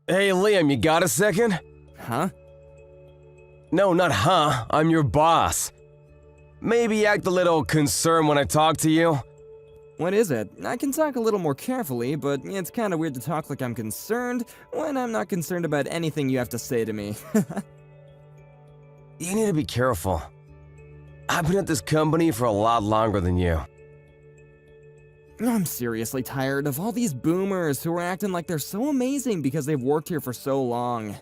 Hey Liam, you got a second? Huh? No, not huh, I'm your boss. Maybe act a little concerned when I talk to you. What is it? I can talk a little more carefully, but it's kinda weird to talk like I'm concerned when I'm not concerned about anything you have to say to me. You need to be careful. I've been at this company for a lot longer than you. I'm seriously tired of all these boomers who are acting like they're so amazing because they've worked here for so long.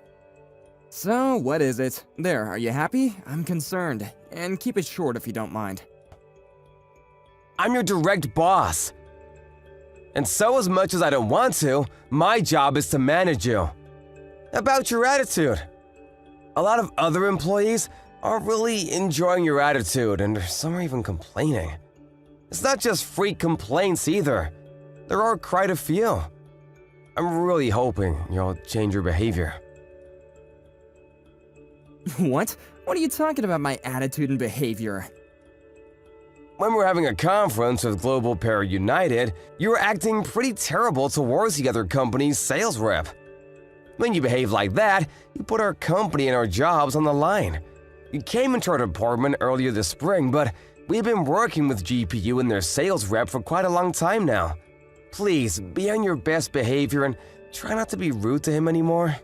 So, what is it? There, are you happy? I'm concerned. And keep it short if you don't mind. I'm your direct boss. And so as much as I don't want to, my job is to manage you. About your attitude. A lot of other employees aren't really enjoying your attitude, and some are even complaining. It's not just freak complaints either. There are quite a few. I'm really hoping you'll change your behavior. What? What are you talking about, my attitude and behavior? When we're having a conference with Global Pair United, you were acting pretty terrible towards the other company's sales rep. When you behave like that, you put our company and our jobs on the line. You came into our department earlier this spring, but we've been working with GPU and their sales rep for quite a long time now. Please, be on your best behavior and try not to be rude to him anymore.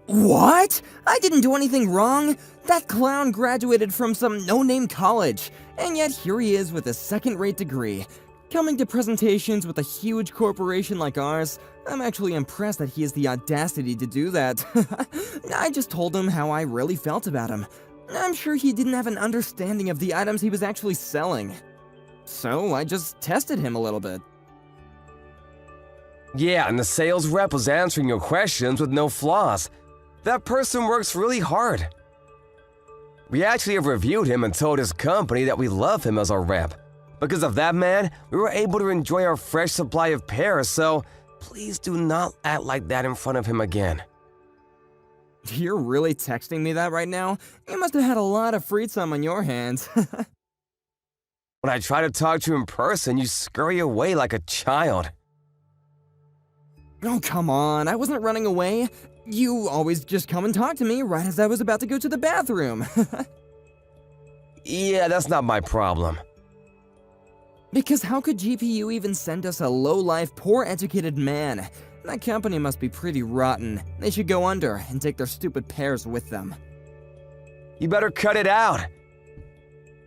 What? I didn't do anything wrong. That clown graduated from some no-name college, and yet here he is with a second-rate degree. Coming to presentations with a huge corporation like ours, I'm actually impressed that he has the audacity to do that. I just told him how I really felt about him. I'm sure he didn't have an understanding of the items he was actually selling. So I just tested him a little bit. Yeah, and the sales rep was answering your questions with no flaws. That person works really hard. We actually have reviewed him and told his company that we love him as our rep. Because of that man, we were able to enjoy our fresh supply of pears, so please do not act like that in front of him again. You're really texting me that right now? You must have had a lot of free time on your hands. When I try to talk to you in person, you scurry away like a child. Oh, come on, I wasn't running away. You always just come and talk to me right as I was about to go to the bathroom. Yeah, that's not my problem. Because how could GPU even send us a low-life, poor-educated man? That company must be pretty rotten. They should go under and take their stupid pears with them. You better cut it out.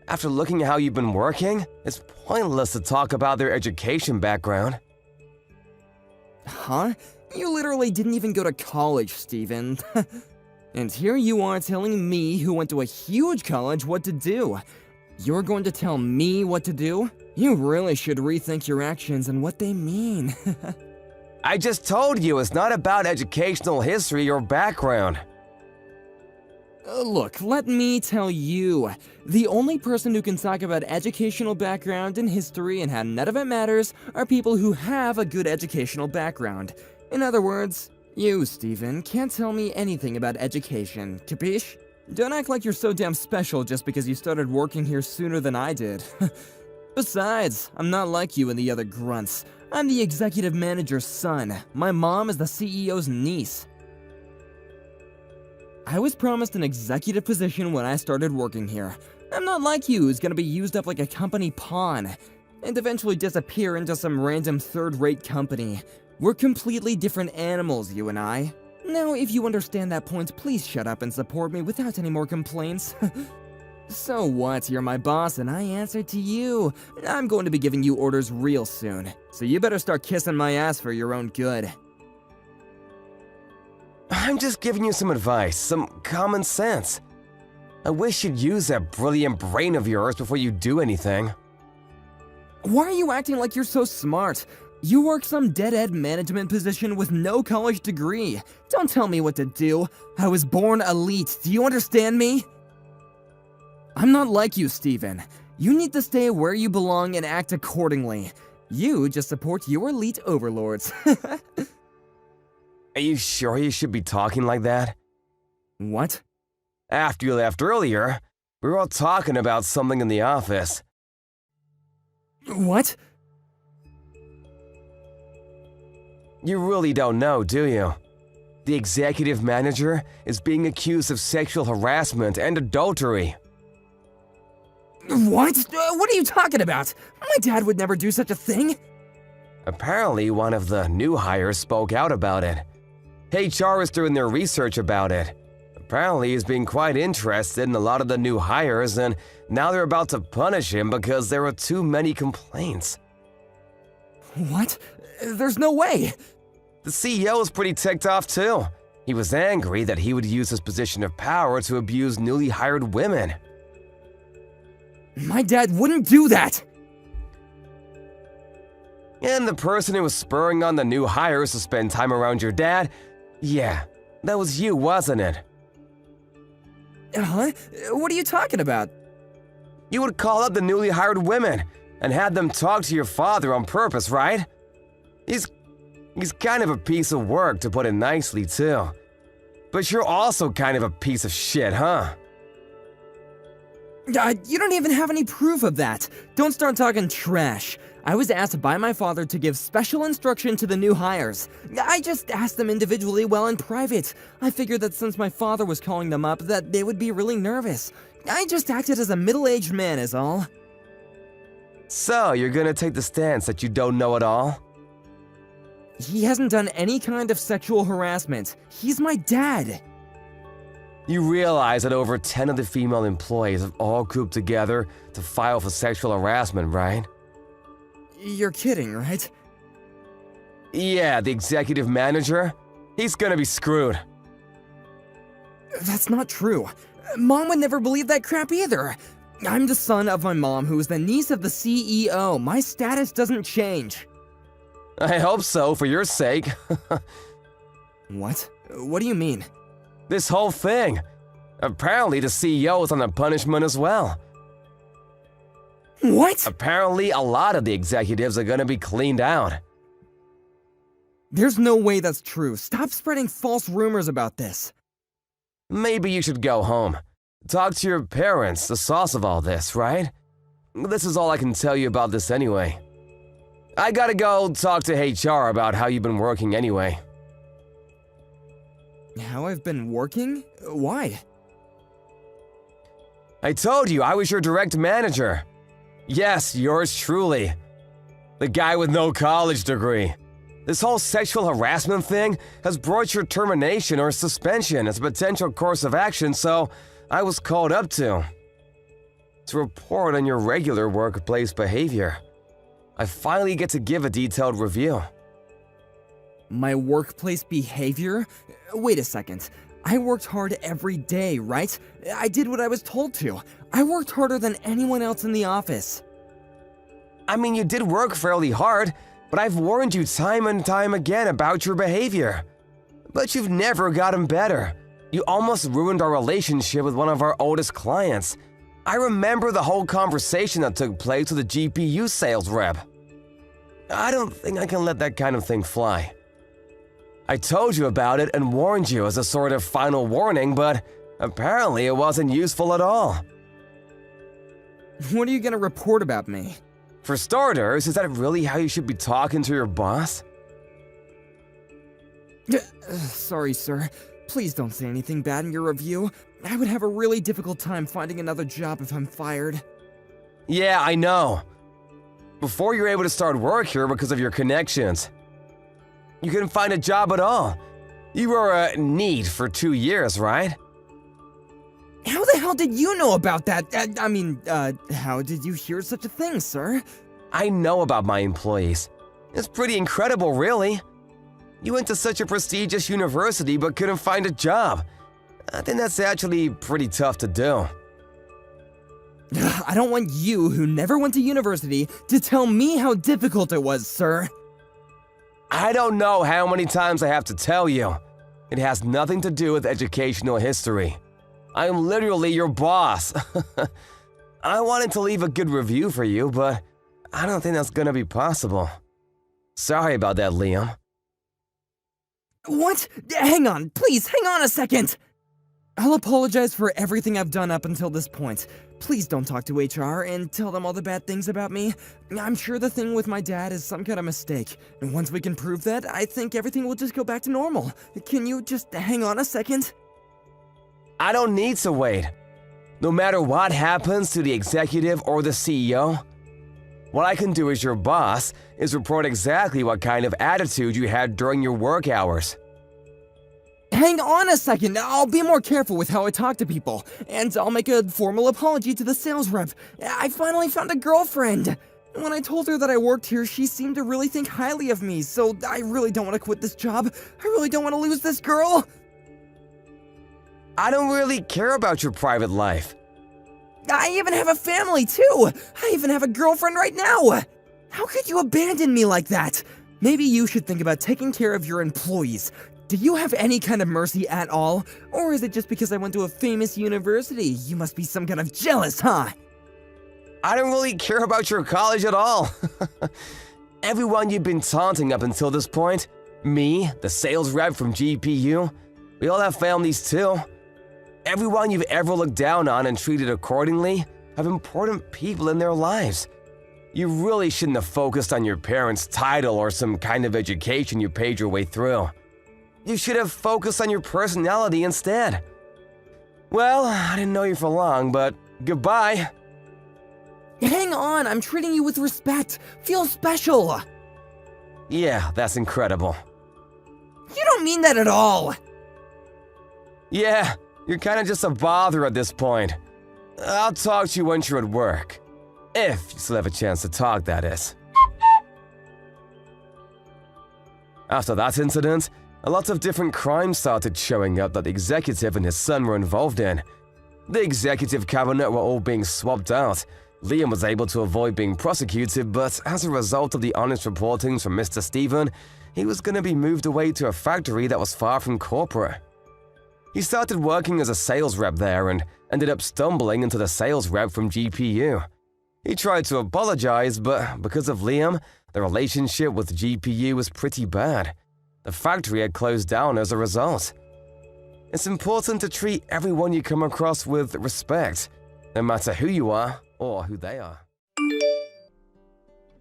After looking at how you've been working, it's pointless to talk about their education background. Huh? You literally didn't even go to college, Steven. And here you are telling me, who went to a huge college, what to do. You're going to tell me what to do? You really should rethink your actions and what they mean. I just told you it's not about educational history or background. Look, let me tell you. The only person who can talk about educational background and history and how none of it matters are people who have a good educational background. In other words, you, Steven, can't tell me anything about education, capiche? Don't act like you're so damn special just because you started working here sooner than I did. Besides, I'm not like you and the other grunts. I'm the executive manager's son. My mom is the CEO's niece. I was promised an executive position when I started working here. I'm not like you who's gonna be used up like a company pawn and eventually disappear into some random third-rate company. We're completely different animals, you and I. Now, if you understand that point, please shut up and support me without any more complaints. So what? You're my boss and I answer to you. I'm going to be giving you orders real soon, so you better start kissing my ass for your own good. I'm just giving you some advice, some common sense. I wish you'd use that brilliant brain of yours before you do anything. Why are you acting like you're so smart? You work some dead-end management position with no college degree. Don't tell me what to do. I was born elite, do you understand me? I'm not like you, Steven. You need to stay where you belong and act accordingly. You just support your elite overlords. Are you sure you should be talking like that? What? After you left earlier, we were all talking about something in the office. What? You really don't know, do you? The executive manager is being accused of sexual harassment and adultery. What? What are you talking about? My dad would never do such a thing. Apparently, one of the new hires spoke out about it. HR is doing their research about it. Apparently, he's being quite interested in a lot of the new hires, and now they're about to punish him because there are too many complaints. What? There's no way. The CEO is pretty ticked off too. He was angry that he would use his position of power to abuse newly hired women. My dad wouldn't do that. And the person who was spurring on the new hires to spend time around your dad, yeah, that was you, wasn't it? Huh? What are you talking about? You would call up the newly hired women and had them talk to your father on purpose, right? He's kind of a piece of work, to put it nicely, too. But you're also kind of a piece of shit, huh? You don't even have any proof of that. Don't start talking trash. I was asked by my father to give special instruction to the new hires. I just asked them individually while in private. I figured that since my father was calling them up, that they would be really nervous. I just acted as a middle-aged man is all. So, you're gonna take the stance that you don't know it all? He hasn't done any kind of sexual harassment. He's my dad. You realize that over 10 of the female employees have all grouped together to file for sexual harassment, right? You're kidding, right? Yeah, the executive manager? He's gonna be screwed. That's not true. Mom would never believe that crap either. I'm the son of my mom, who is the niece of the CEO. My status doesn't change. I hope so, for your sake. What? What do you mean? This whole thing. Apparently the CEO is on the punishment as well. What? Apparently a lot of the executives are gonna be cleaned out. There's no way that's true. Stop spreading false rumors about this. Maybe you should go home. Talk to your parents, the source of all this, right? This is all I can tell you about this anyway. I gotta go talk to HR about how you've been working anyway. How I've been working? Why? I told you I was your direct manager. Yes, yours truly. The guy with no college degree. This whole sexual harassment thing has brought your termination or suspension as a potential course of action, so I was called up to report on your regular workplace behavior. I finally get to give a detailed review. My workplace behavior? Wait a second. I worked hard every day, right? I did what I was told to. I worked harder than anyone else in the office. I mean, you did work fairly hard, but I've warned you time and time again about your behavior. But you've never gotten better. You almost ruined our relationship with one of our oldest clients. I remember the whole conversation that took place with the GPU sales rep. I don't think I can let that kind of thing fly. I told you about it and warned you as a sort of final warning, but apparently it wasn't useful at all. What are you gonna report about me? For starters, is that really how you should be talking to your boss? Sorry, sir. Please don't say anything bad in your review. I would have a really difficult time finding another job if I'm fired. Yeah, I know. Before you're able to start work here because of your connections. You couldn't find a job at all. You were a need for 2 years, right? How the hell did you know about that? How did you hear such a thing, sir? I know about my employees. It's pretty incredible, really. You went to such a prestigious university but couldn't find a job. I think that's actually pretty tough to do. I don't want you, who never went to university, to tell me how difficult it was, sir. I don't know how many times I have to tell you. It has nothing to do with educational history. I am literally your boss. I wanted to leave a good review for you, but I don't think that's gonna be possible. Sorry about that, Liam. What? Hang on, please, hang on a second! I'll apologize for everything I've done up until this point, Please don't talk to HR and tell them all the bad things about me. I'm sure the thing with my dad is some kind of mistake, and once we can prove that, I think everything will just go back to normal. Can you just hang on a second? I don't need to wait. No matter what happens to the executive or the CEO, what I can do as your boss is report exactly what kind of attitude you had during your work hours. Hang on a second, I'll be more careful with how I talk to people, and I'll make a formal apology to the sales rep. I finally found a girlfriend. When I told her that I worked here, she seemed to really think highly of me, so I really don't want to quit this job. I really don't want to lose this girl. I don't really care about your private life. I even have a family, too. I even have a girlfriend right now. How could you abandon me like that? Maybe you should think about taking care of your employees. Do you have any kind of mercy at all? Or is it just because I went to a famous university? You must be some kind of jealous, huh? I don't really care about your college at all. Everyone you've been taunting up until this point, me, the sales rep from GPU, we all have families too. Everyone you've ever looked down on and treated accordingly have important people in their lives. You really shouldn't have focused on your parents' title or some kind of education you paid your way through. You should have focused on your personality instead. Well, I didn't know you for long, but goodbye. Hang on, I'm treating you with respect. Feel special. Yeah, that's incredible. You don't mean that at all. Yeah, you're kind of just a bother at this point. I'll talk to you once you're at work. If you still have a chance to talk, that is. After that incident, a lot of different crimes started showing up that the executive and his son were involved in. The executive cabinet were all being swapped out. Liam was able to avoid being prosecuted, but as a result of the honest reportings from Mr. Stephen, he was going to be moved away to a factory that was far from corporate. He started working as a sales rep there and ended up stumbling into the sales rep from GPU. He tried to apologize, but because of Liam, the relationship with GPU was pretty bad. The factory had closed down as a result. It's important to treat everyone you come across with respect, no matter who you are or who they are.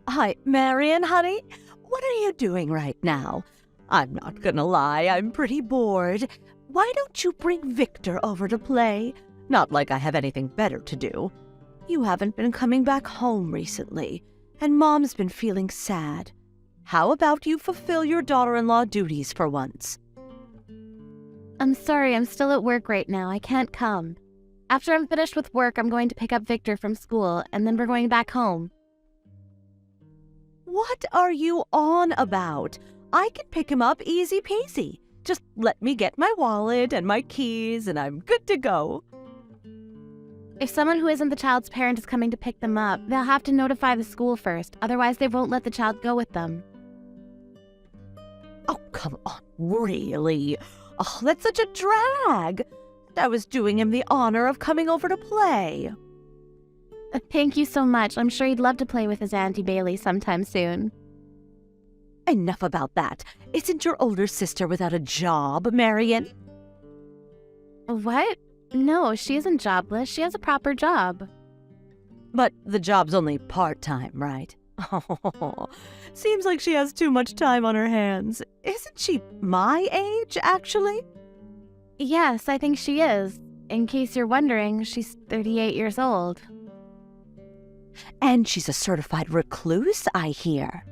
Hi, Marion, honey. What are you doing right now? I'm not gonna lie, I'm pretty bored. Why don't you bring Victor over to play? Not like I have anything better to do. You haven't been coming back home recently, and Mom's been feeling sad. How about you fulfill your daughter-in-law duties for once? I'm sorry, I'm still at work right now. I can't come. After I'm finished with work, I'm going to pick up Victor from school, and then we're going back home. What are you on about? I can pick him up easy peasy. Just let me get my wallet and my keys, and I'm good to go. If someone who isn't the child's parent is coming to pick them up, they'll have to notify the school first. Otherwise, they won't let the child go with them. Oh, come on, really? Oh, that's such a drag. I was doing him the honor of coming over to play. Thank you so much. I'm sure he'd love to play with his Auntie Bailey sometime soon. Enough about that. Isn't your older sister without a job, Marion? What? No, she isn't jobless. She has a proper job. But the job's only part-time, right? Oh, seems like she has too much time on her hands. Isn't she my age, actually? Yes, I think she is. In case you're wondering, she's 38 years old. And she's a certified recluse, I hear.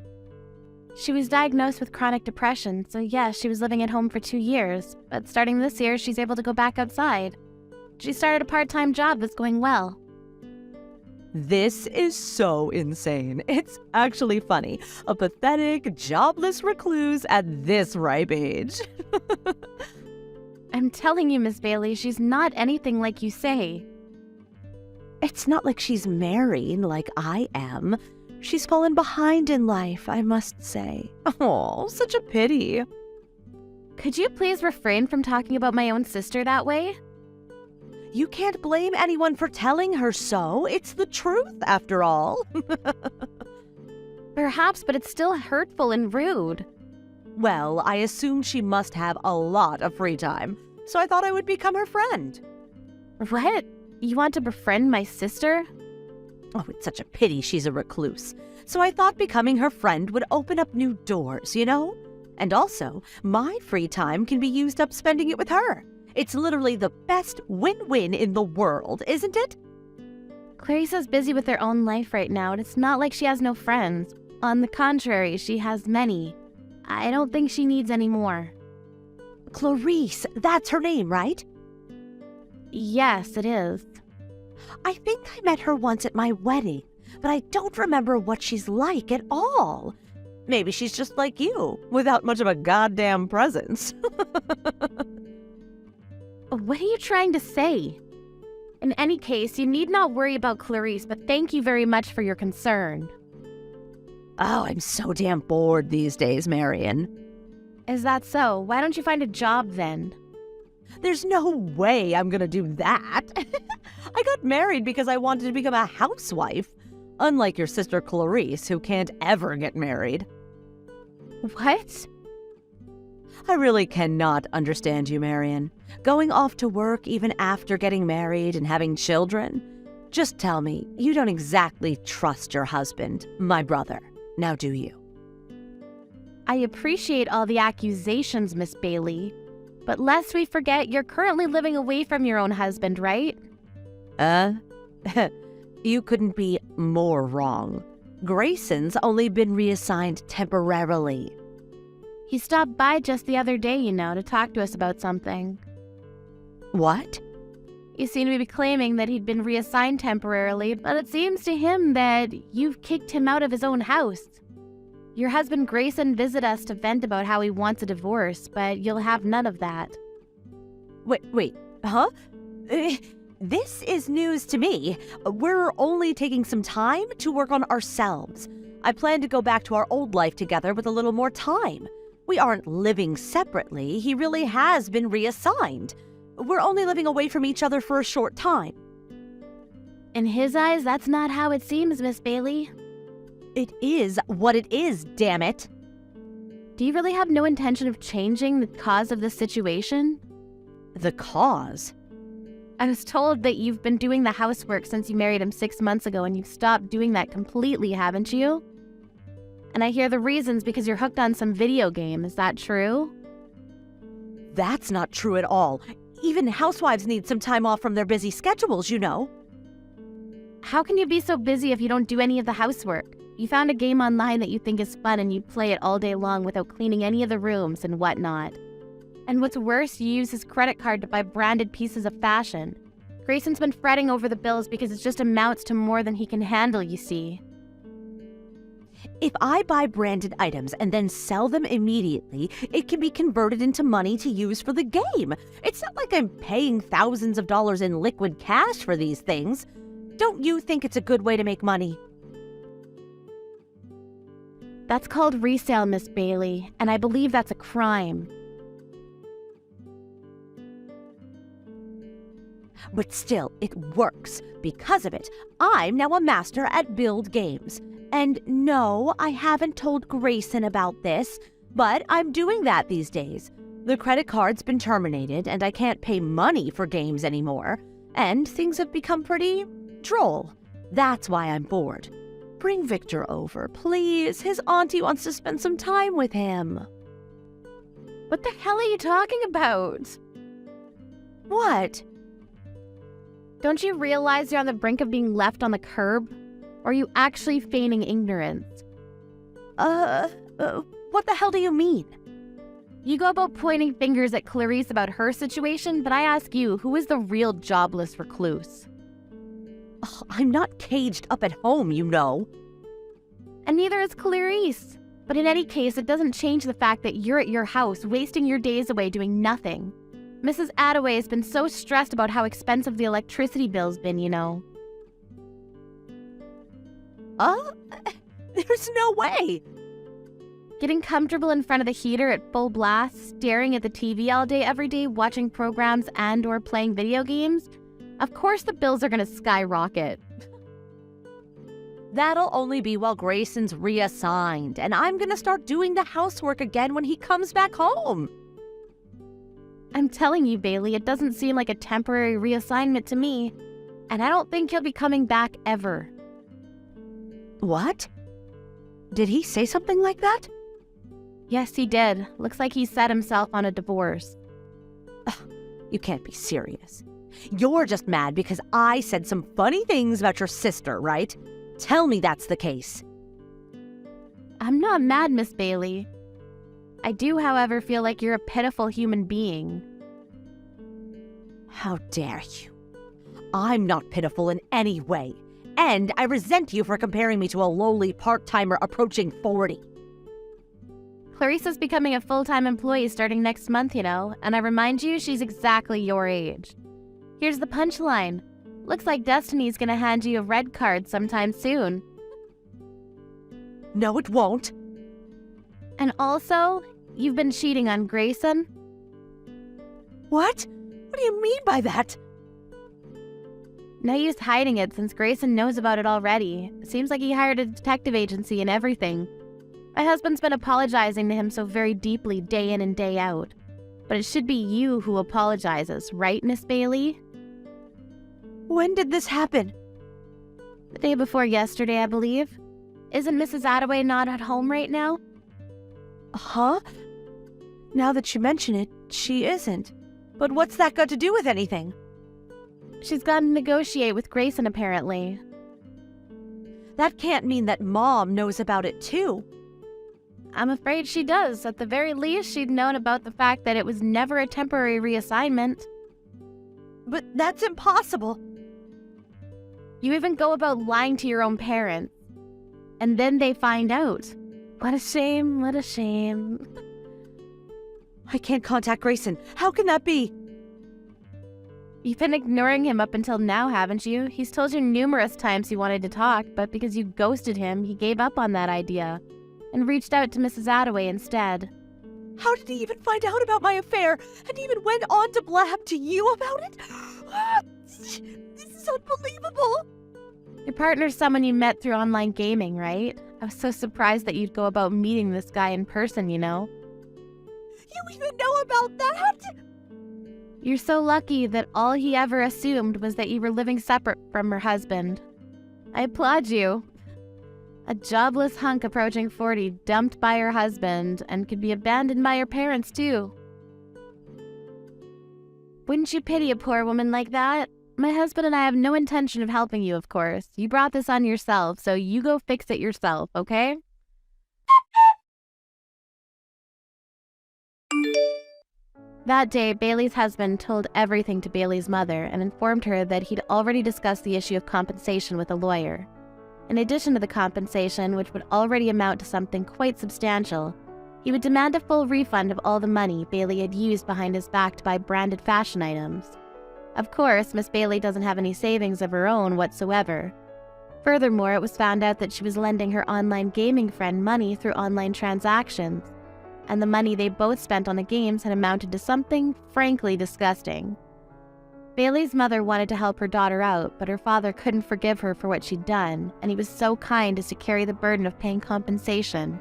She was diagnosed with chronic depression, so yes, she was living at home for 2 years. But starting this year, she's able to go back outside. She started a part-time job that's going well. This is so insane. It's actually funny. A pathetic, jobless recluse at this ripe age. I'm telling you, Miss Bailey, she's not anything like you say. It's not like she's married like I am. She's fallen behind in life, I must say. Oh, such a pity. Could you please refrain from talking about my own sister that way? You can't blame anyone for telling her so. It's the truth, after all. Perhaps, but it's still hurtful and rude. Well, I assumed she must have a lot of free time, so I thought I would become her friend. What? You want to befriend my sister? Oh, it's such a pity she's a recluse. So I thought becoming her friend would open up new doors, you know? And also, my free time can be used up spending it with her. It's literally the best win-win in the world, isn't it? Clarissa's busy with her own life right now, and it's not like she has no friends. On the contrary, she has many. I don't think she needs any more. Clarice, that's her name, right? Yes, it is. I think I met her once at my wedding, but I don't remember what she's like at all. Maybe she's just like you, without much of a goddamn presence. What are you trying to say? In any case, you need not worry about Clarice, but thank you very much for your concern. Oh, I'm so damn bored these days, Marion. Is that so? Why don't you find a job then? There's no way I'm gonna do that. I got married because I wanted to become a housewife, unlike your sister Clarice, who can't ever get married. What? I really cannot understand you, Marion. Going off to work even after getting married and having children? Just tell me, you don't exactly trust your husband, my brother. Now do you? I appreciate all the accusations, Miss Bailey. But lest we forget, you're currently living away from your own husband, right? You couldn't be more wrong. Grayson's only been reassigned temporarily. He stopped by just the other day, you know, to talk to us about something. What? You seem to be claiming that he'd been reassigned temporarily, but it seems to him that you've kicked him out of his own house. Your husband Grayson visited us to vent about how he wants a divorce, but you'll have none of that. Wait, huh? This is news to me. We're only taking some time to work on ourselves. I plan to go back to our old life together with a little more time. We aren't living separately. He really has been reassigned. We're only living away from each other for a short time. In his eyes, that's not how it seems, Miss Bailey. It is what it is, damn it. Do you really have no intention of changing the cause of this situation? The cause? I was told that you've been doing the housework since you married him 6 months ago, and you've stopped doing that completely, haven't you? And I hear the reasons because you're hooked on some video game. Is that true? That's not true at all. Even housewives need some time off from their busy schedules, you know. How can you be so busy if you don't do any of the housework? You found a game online that you think is fun and you play it all day long without cleaning any of the rooms and whatnot. And what's worse, you use his credit card to buy branded pieces of fashion. Grayson's been fretting over the bills because it just amounts to more than he can handle, you see. If I buy branded items and then sell them immediately, it can be converted into money to use for the game. It's not like I'm paying thousands of dollars in liquid cash for these things. Don't you think it's a good way to make money? That's called resale, Miss Bailey, and I believe that's a crime. But still, it works. Because of it, I'm now a master at build games. And no, I haven't told Grayson about this, but I'm doing that these days. The credit card's been terminated, and I can't pay money for games anymore. And things have become pretty droll. That's why I'm bored. Bring Victor over, please. His auntie wants to spend some time with him. What the hell are you talking about? What? Don't you realize you're on the brink of being left on the curb? Or are you actually feigning ignorance? What the hell do you mean? You go about pointing fingers at Clarice about her situation, but I ask you, who is the real jobless recluse? Ugh, I'm not caged up at home, you know. And neither is Clarice. But in any case, it doesn't change the fact that you're at your house, wasting your days away doing nothing. Mrs. Attaway has been so stressed about how expensive the electricity bill's been, you know. There's no way. Getting comfortable in front of the heater at full blast, staring at the TV all day every day, watching programs and or playing video games? Of course the bills are gonna skyrocket. That'll only be while Grayson's reassigned, and I'm gonna start doing the housework again when he comes back home. I'm telling you, Bailey, it doesn't seem like a temporary reassignment to me. And I don't think he'll be coming back ever. What? Did he say something like that? Yes, he did. Looks like he set himself on a divorce. You can't be serious. You're just mad because I said some funny things about your sister, right? Tell me that's the case. I'm not mad, Miss Bailey. I do, however, feel like you're a pitiful human being. How dare you? I'm not pitiful in any way. And I resent you for comparing me to a lowly part-timer approaching 40. Clarissa's becoming a full-time employee starting next month, you know, and I remind you, she's exactly your age. Here's the punchline. Looks like Destiny's gonna hand you a red card sometime soon. No, it won't. And also, you've been cheating on Grayson. What? What do you mean by that? No use hiding it since Grayson knows about it already. Seems like he hired a detective agency and everything. My husband's been apologizing to him so very deeply day in and day out. But it should be you who apologizes, right, Miss Bailey? When did this happen? The day before yesterday, I believe. Isn't Mrs. Attaway not at home right now? Huh? Now that you mention it, she isn't. But what's that got to do with anything? She's gone to negotiate with Grayson, apparently. That can't mean that Mom knows about it too. I'm afraid she does. At the very least, she'd known about the fact that it was never a temporary reassignment. But that's impossible. You even go about lying to your own parents. And then they find out. What a shame, what a shame. I can't contact Grayson. How can that be? You've been ignoring him up until now, haven't you? He's told you numerous times he wanted to talk, but because you ghosted him, he gave up on that idea and reached out to Mrs. Attaway instead. How did he even find out about my affair and even went on to blab to you about it? This is unbelievable. Your partner's someone you met through online gaming, right? I was so surprised that you'd go about meeting this guy in person, you know? You even know about that? You're so lucky that all he ever assumed was that you were living separate from her husband. I applaud you. A jobless hunk approaching 40, dumped by her husband, and could be abandoned by her parents, too. Wouldn't you pity a poor woman like that? My husband and I have no intention of helping you, of course. You brought this on yourself, so you go fix it yourself, okay? That day, Bailey's husband told everything to Bailey's mother and informed her that he'd already discussed the issue of compensation with a lawyer. In addition to the compensation, which would already amount to something quite substantial, he would demand a full refund of all the money Bailey had used behind his back to buy branded fashion items. Of course, Miss Bailey doesn't have any savings of her own whatsoever. Furthermore, it was found out that she was lending her online gaming friend money through online transactions, and the money they both spent on the games had amounted to something frankly disgusting. Bailey's mother wanted to help her daughter out, but her father couldn't forgive her for what she'd done, and he was so kind as to carry the burden of paying compensation.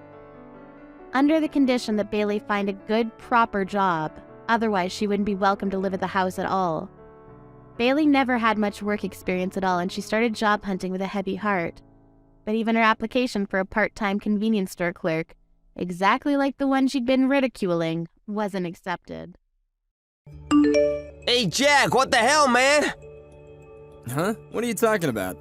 Under the condition that Bailey find a good, proper job, otherwise she wouldn't be welcome to live at the house at all. Bailey never had much work experience at all, and she started job hunting with a heavy heart. But even her application for a part-time convenience store clerk, exactly like the one she'd been ridiculing, wasn't accepted. Hey, Jack, what the hell, man? Huh? What are you talking about?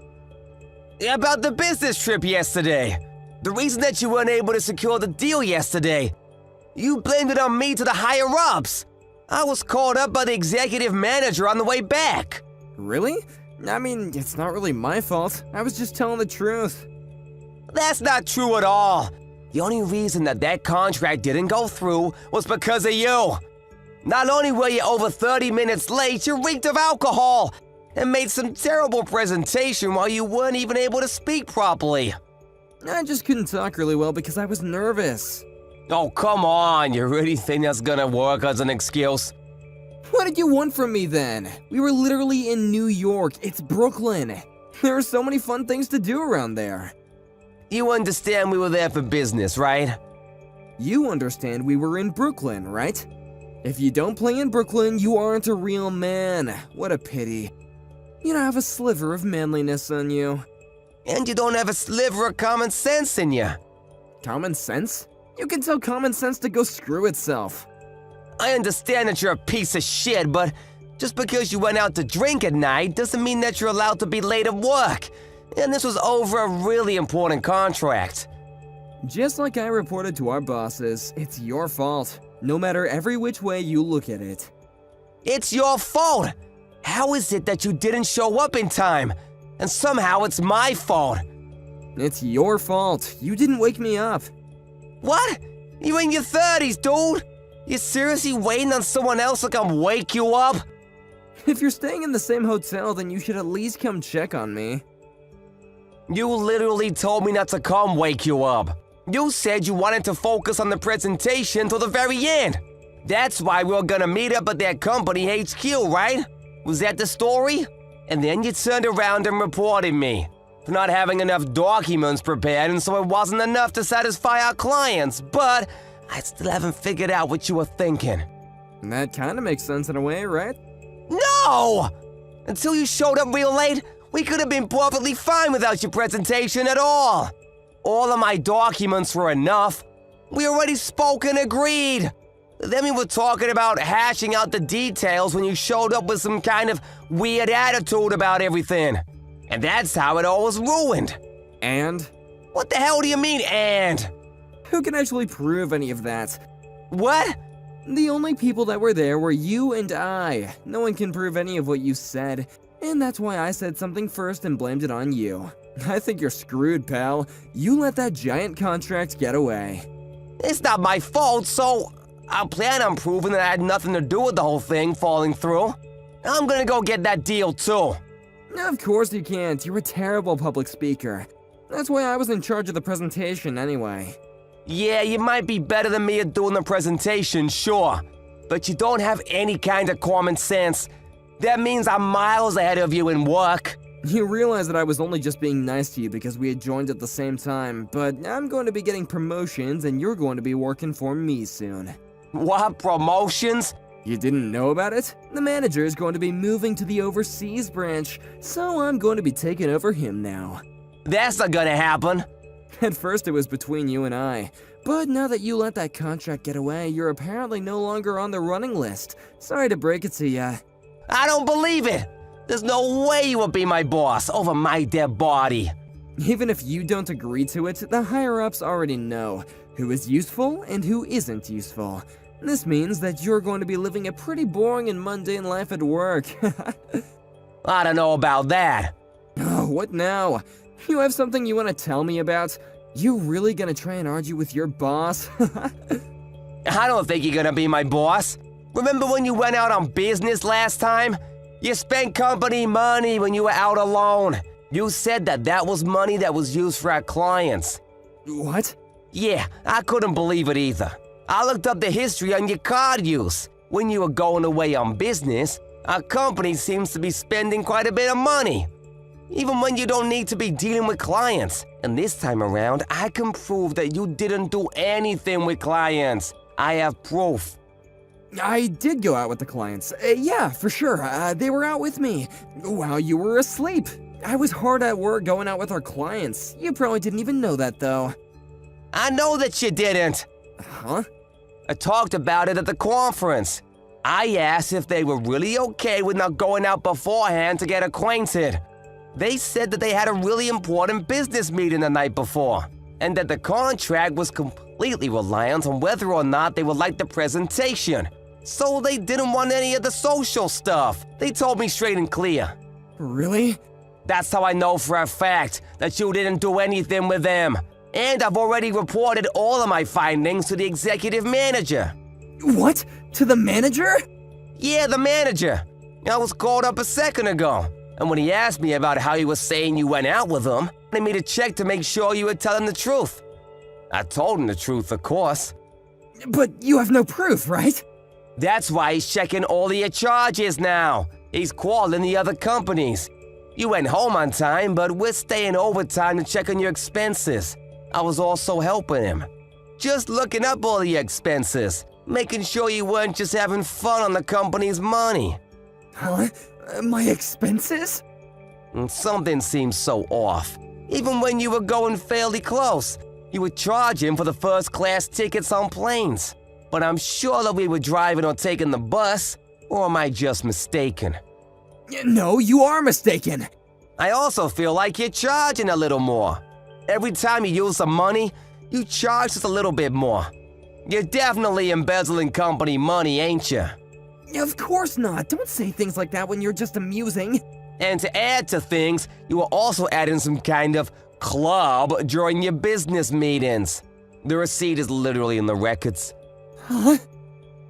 About the business trip yesterday. The reason that you weren't able to secure the deal yesterday. You blamed it on me to the higher-ups. I was called up by the executive manager on the way back. Really? I mean, it's not really my fault. I was just telling the truth. That's not true at all. The only reason that contract didn't go through was because of you. Not only were you over 30 minutes late, you reeked of alcohol and made some terrible presentation while you weren't even able to speak properly. I just couldn't talk really well because I was nervous. Oh, come on. You really think that's gonna work as an excuse? What did you want from me then? We were literally in New York. It's Brooklyn. There are so many fun things to do around there. You understand we were there for business, right? You understand we were in Brooklyn, right? If you don't play in Brooklyn, you aren't a real man. What a pity. You don't have a sliver of manliness on you. And you don't have a sliver of common sense in you. Common sense? You can tell common sense to go screw itself. I understand that you're a piece of shit, but just because you went out to drink at night doesn't mean that you're allowed to be late at work. And this was over a really important contract. Just like I reported to our bosses, it's your fault, no matter every which way you look at it. It's your fault! How is it that you didn't show up in time? And somehow it's my fault. It's your fault. You didn't wake me up. What? You're in your 30s, dude! You seriously waiting on someone else to come wake you up? If you're staying in the same hotel, then you should at least come check on me. You literally told me not to come wake you up. You said you wanted to focus on the presentation till the very end. That's why we were gonna meet up at that company HQ, right? Was that the story? And then you turned around and reported me for not having enough documents prepared, and so it wasn't enough to satisfy our clients, but I still haven't figured out what you were thinking. That kinda makes sense in a way, right? No! Until you showed up real late, we could have been perfectly fine without your presentation at all. All of my documents were enough. We already spoke and agreed. Then we were talking about hashing out the details when you showed up with some kind of weird attitude about everything. And that's how it all was ruined. And? What the hell do you mean, and? Who can actually prove any of that? What? The only people that were there were you and I. No one can prove any of what you said. And that's why I said something first and blamed it on you. I think you're screwed, pal. You let that giant contract get away. It's not my fault, so I plan on proving that I had nothing to do with the whole thing falling through. I'm gonna go get that deal too. Of course you can't. You're a terrible public speaker. That's why I was in charge of the presentation anyway. Yeah, you might be better than me at doing the presentation, sure. But you don't have any kind of common sense. That means I'm miles ahead of you in work. You realize that I was only just being nice to you because we had joined at the same time, but I'm going to be getting promotions and you're going to be working for me soon. What, promotions? You didn't know about it? The manager is going to be moving to the overseas branch, so I'm going to be taking over him now. That's not gonna happen. At first it was between you and I, but now that you let that contract get away, you're apparently no longer on the running list. Sorry to break it to ya. I don't believe it. There's no way you would be my boss over my dead body. Even if you don't agree to it, the higher-ups already know who is useful and who isn't useful. This means that you're going to be living a pretty boring and mundane life at work. I don't know about that. Oh, what now? You have something you want to tell me about? You really gonna try and argue with your boss? I don't think you're gonna be my boss. Remember when you went out on business last time? You spent company money when you were out alone. You said that that was money that was used for our clients. What? Yeah, I couldn't believe it either. I looked up the history on your card use. When you were going away on business, our company seems to be spending quite a bit of money. Even when you don't need to be dealing with clients. And this time around, I can prove that you didn't do anything with clients. I have proof. I did go out with the clients. Yeah, for sure. They were out with me while you were asleep. I was hard at work going out with our clients. You probably didn't even know that, though. I know that you didn't. Huh? I talked about it at the conference. I asked if they were really okay with not going out beforehand to get acquainted. They said that they had a really important business meeting the night before, and that the contract was completely reliant on whether or not they would like the presentation. So they didn't want any of the social stuff. They told me straight and clear. Really? That's how I know for a fact that you didn't do anything with them. And I've already reported all of my findings to the executive manager. What? To the manager? Yeah, the manager. I was called up a second ago. And when he asked me about how you were saying you went out with him, he wanted me to check to make sure you were telling the truth. I told him the truth, of course. But you have no proof, right? That's why he's checking all of your charges now. He's calling the other companies. You went home on time, but we're staying overtime to check on your expenses. I was also helping him. Just looking up all the expenses, making sure you weren't just having fun on the company's money. Huh? My expenses? Something seems so off. Even when you were going fairly close, you would charge him for the first-class tickets on planes. But I'm sure that we were driving or taking the bus, or am I just mistaken? No, you are mistaken. I also feel like you're charging a little more. Every time you use some money, you charge just a little bit more. You're definitely embezzling company money, ain't you? Of course not. Don't say things like that when you're just amusing. And to add to things, you are also adding some kind of club during your business meetings. The receipt is literally in the records. Huh?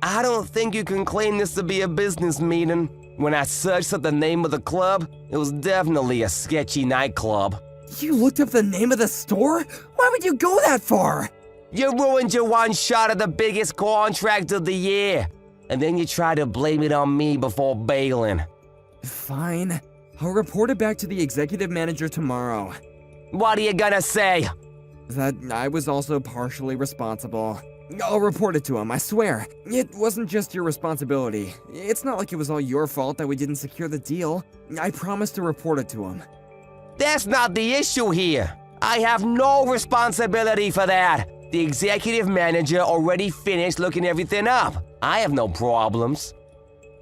I don't think you can claim this to be a business meeting. When I searched up the name of the club, it was definitely a sketchy nightclub. You looked up the name of the store? Why would you go that far? You ruined your one shot at the biggest contract of the year. And then you try to blame it on me before bailing. Fine. I'll report it back to the executive manager tomorrow. What are you gonna say? That I was also partially responsible. I'll report it to him, I swear. It wasn't just your responsibility. It's not like it was all your fault that we didn't secure the deal. I promised to report it to him. That's not the issue here. I have no responsibility for that. The executive manager already finished looking everything up. I have no problems.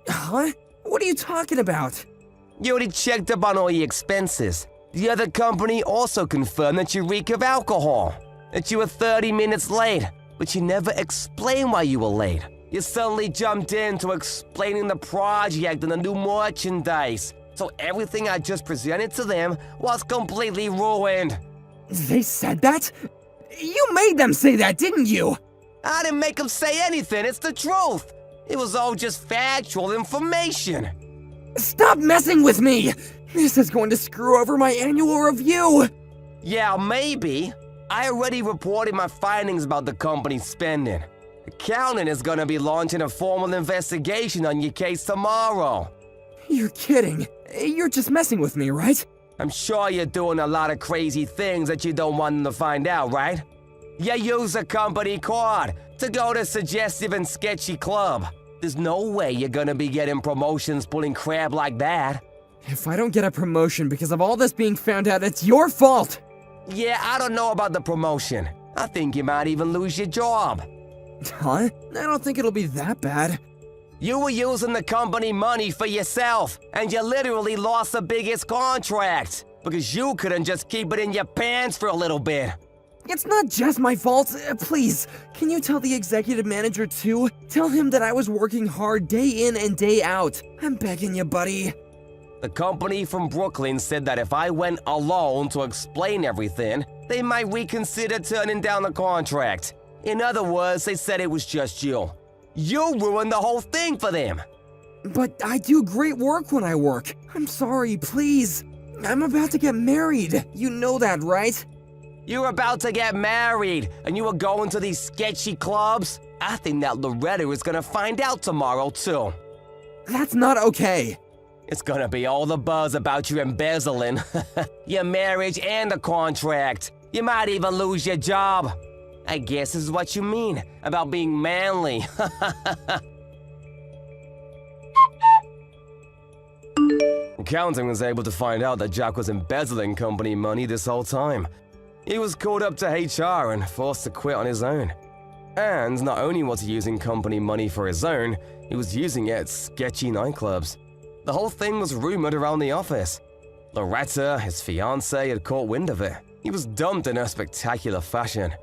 Huh? What are you talking about? You already checked up on all your expenses. The other company also confirmed that you reek of alcohol, that you were 30 minutes late, but you never explained why you were late. You suddenly jumped into explaining the project and the new merchandise, so everything I just presented to them was completely ruined. They said that? You made them say that, didn't you? I didn't make them say anything, it's the truth. It was all just factual information. Stop messing with me! This is going to screw over my annual review! Yeah, maybe. I already reported my findings about the company's spending. Accounting is gonna be launching a formal investigation on your case tomorrow. You're kidding. You're just messing with me, right? I'm sure you're doing a lot of crazy things that you don't want them to find out, right? You use a company card to go to suggestive and sketchy club. There's no way you're gonna be getting promotions pulling crap like that. If I don't get a promotion because of all this being found out, it's your fault! Yeah, I don't know about the promotion. I think you might even lose your job. Huh? I don't think it'll be that bad. You were using the company money for yourself, and you literally lost the biggest contract because you couldn't just keep it in your pants for a little bit. It's not just my fault. Please, can you tell the executive manager too? Tell him that I was working hard day in and day out. I'm begging you, buddy. The company from Brooklyn said that if I went alone to explain everything, they might reconsider turning down the contract. In other words, they said it was just you. You ruined the whole thing for them. But I do great work when I work. I'm sorry, please. I'm about to get married. You know that, right? You're about to get married, and you were going to these sketchy clubs? I think that Loretta is gonna find out tomorrow, too. That's not okay. It's gonna be all the buzz about you embezzling, your marriage and the contract. You might even lose your job. I guess this is what you mean about being manly. Accounting was able to find out that Jack was embezzling company money this whole time. He was called up to HR and forced to quit on his own. And not only was he using company money for his own, he was using it at sketchy nightclubs. The whole thing was rumored around the office. Loretta, his fiancée, had caught wind of it. He was dumped in a spectacular fashion.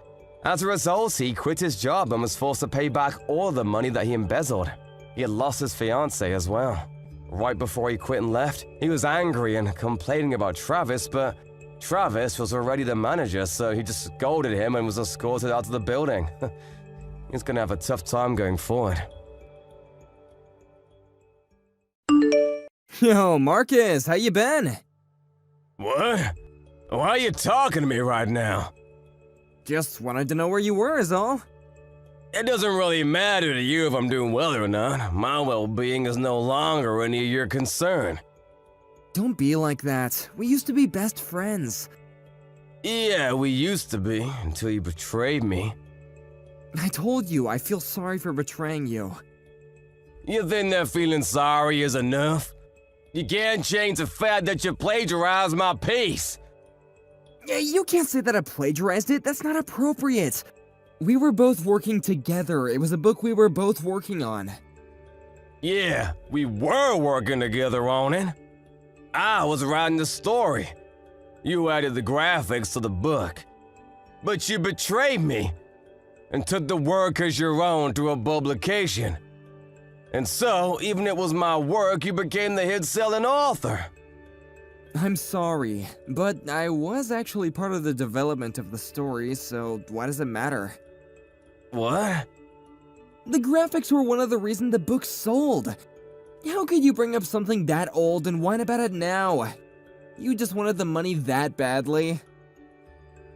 As a result, he quit his job and was forced to pay back all the money that he embezzled. He had lost his fiancée as well. Right before he quit and left, he was angry and complaining about Travis, but Travis was already the manager, so he just scolded him and was escorted out of the building. He's gonna have a tough time going forward. Yo, Marcus, how you been? What? Why are you talking to me right now? Just wanted to know where you were is all. It doesn't really matter to you if I'm doing well or not. My well-being is no longer any of your concern. Don't be like that. We used to be best friends. Yeah, we used to be, until you betrayed me. I told you, I feel sorry for betraying you. You think that feeling sorry is enough? You can't change the fact that you plagiarized my piece. You can't say that I plagiarized it. That's not appropriate. We were both working together. It was a book we were both working on. Yeah, we were working together on it. I was writing the story. You added the graphics to the book. But you betrayed me and took the work as your own through a publication. And so, even if it was my work, you became the hit-selling author. I'm sorry, but I was actually part of the development of the story, so why does it matter? What? The graphics were one of the reasons the book sold. How could you bring up something that old and whine about it now? You just wanted the money that badly?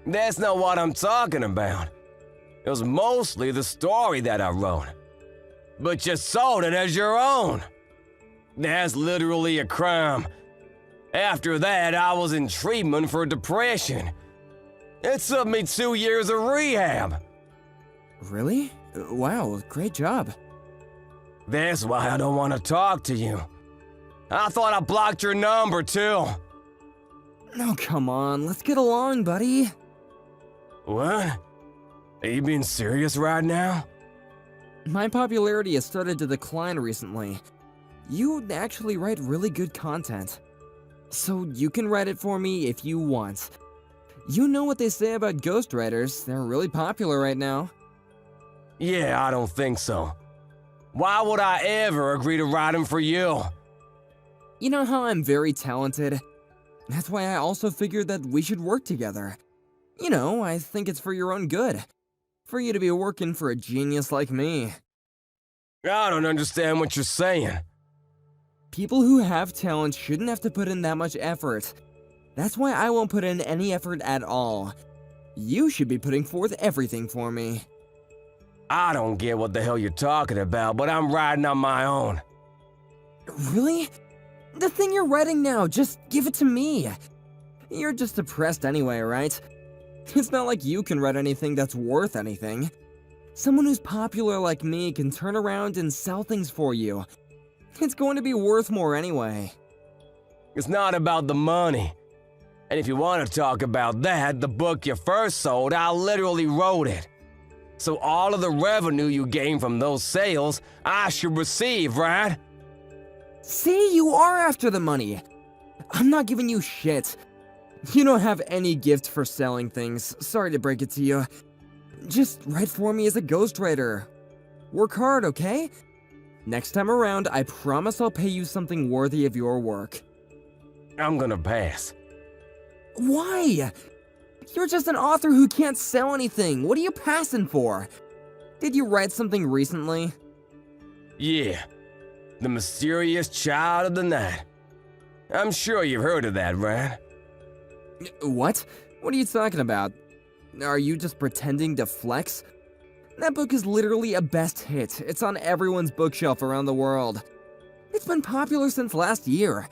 That's not what I'm talking about. It was mostly the story that I wrote. But you sold it as your own. That's literally a crime. After that, I was in treatment for depression. It took me 2 years of rehab. Really? Wow, great job. That's why I don't want to talk to you. I thought I blocked your number too. Oh, come on, let's get along, buddy. What? Are you being serious right now? My popularity has started to decline recently. You actually write really good content. So you can write it for me if you want. You know what they say about ghostwriters, they're really popular right now. Yeah, I don't think so. Why would I ever agree to write them for you? You know how I'm very talented? That's why I also figured that we should work together. You know, I think it's for your own good. For you to be working for a genius like me. I don't understand what you're saying. People who have talent shouldn't have to put in that much effort. That's why I won't put in any effort at all. You should be putting forth everything for me. I don't get what the hell you're talking about, but I'm writing on my own. Really? The thing you're writing now, just give it to me. You're just depressed anyway, right? It's not like you can write anything that's worth anything. Someone who's popular like me can turn around and sell things for you. It's going to be worth more anyway. It's not about the money. And if you want to talk about that, the book you first sold, I literally wrote it. So all of the revenue you gain from those sales, I should receive, right? See, you are after the money. I'm not giving you shit. You don't have any gift for selling things, sorry to break it to you. Just write for me as a ghostwriter. Work hard, okay? Next time around, I promise I'll pay you something worthy of your work. I'm gonna pass. Why? You're just an author who can't sell anything. What are you passing for? Did you write something recently? Yeah, The Mysterious Child of the Night. I'm sure you've heard of that, right? What? What are you talking about? Are you just pretending to flex? That book is literally a best hit. It's on everyone's bookshelf around the world. It's been popular since last year.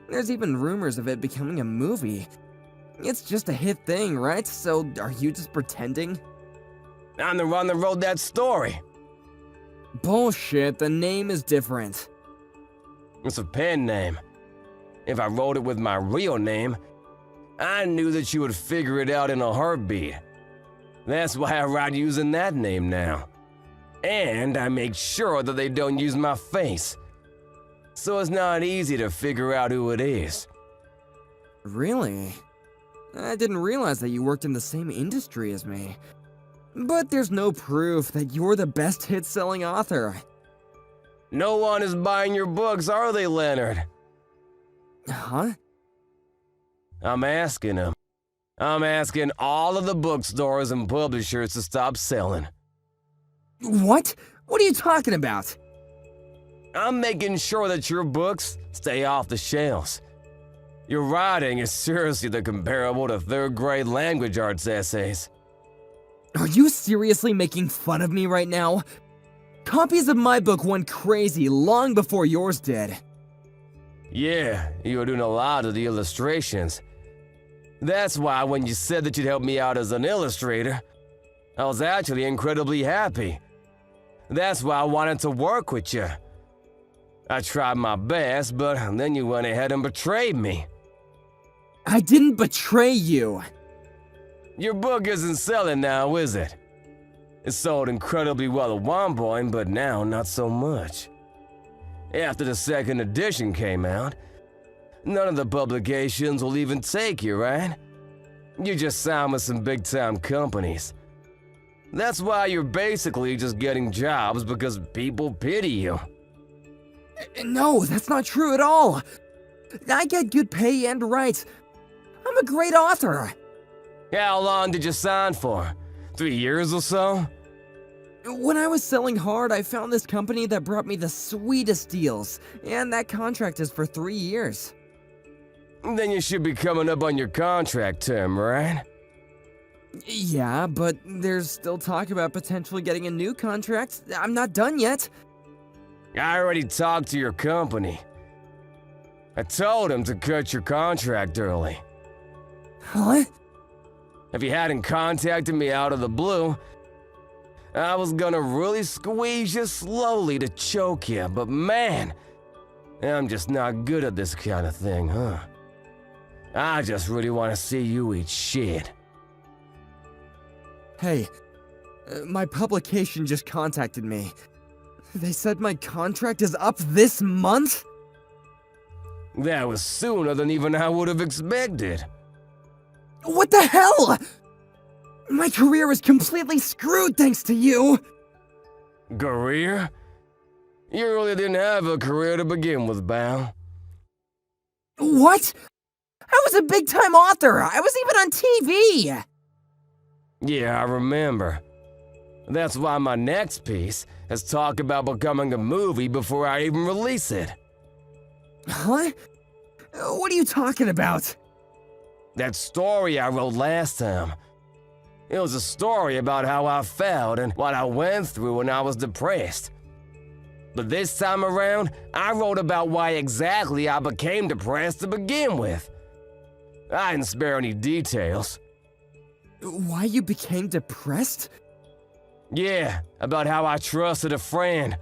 There's even rumors of it becoming a movie. It's just a hit thing, right? So are you just pretending? I'm the one that wrote that story. Bullshit, the name is different. It's a pen name. If I wrote it with my real name, I knew that you would figure it out in a heartbeat. That's why I write using that name now. And I make sure that they don't use my face. So it's not easy to figure out who it is. Really? I didn't realize that you worked in the same industry as me. But there's no proof that you're the best hit-selling author. No one is buying your books, are they, Leonard? Huh? I'm asking them. I'm asking all of the bookstores and publishers to stop selling. What? What are you talking about? I'm making sure that your books stay off the shelves. Your writing is seriously the comparable to third-grade language arts essays. Are you seriously making fun of me right now? Copies of my book went crazy long before yours did. Yeah, you were doing a lot of the illustrations. That's why when you said that you'd help me out as an illustrator, I was actually incredibly happy. That's why I wanted to work with you. I tried my best, but then you went ahead and betrayed me. I didn't betray you. Your book isn't selling now, is it? It sold incredibly well at one point, but now not so much. After the second edition came out, none of the publications will even take you, right? You just signed with some big-time companies. That's why you're basically just getting jobs because people pity you. No, that's not true at all. I get good pay and rights. I'm a great author. How long did you sign for? 3 years or so? When I was selling hard, I found this company that brought me the sweetest deals, and that contract is for 3 years. Then you should be coming up on your contract term, right? Yeah, but there's still talk about potentially getting a new contract. I'm not done yet. I already talked to your company. I told him to cut your contract early. Huh? If you hadn't contacted me out of the blue, I was gonna really squeeze you slowly to choke you, but man, I'm just not good at this kind of thing, huh? I just really want to see you eat shit. Hey, my publication just contacted me. They said my contract is up this month? That was sooner than even I would have expected. What the hell? My career is completely screwed thanks to you! Career? You really didn't have a career to begin with, pal. What? I was a big-time author! I was even on TV! Yeah, I remember. That's why my next piece has talked about becoming a movie before I even release it. Huh? What are you talking about? That story I wrote last time. It was a story about how I felt and what I went through when I was depressed. But this time around, I wrote about why exactly I became depressed to begin with. I didn't spare any details. Why you became depressed? Yeah, about how I trusted a friend.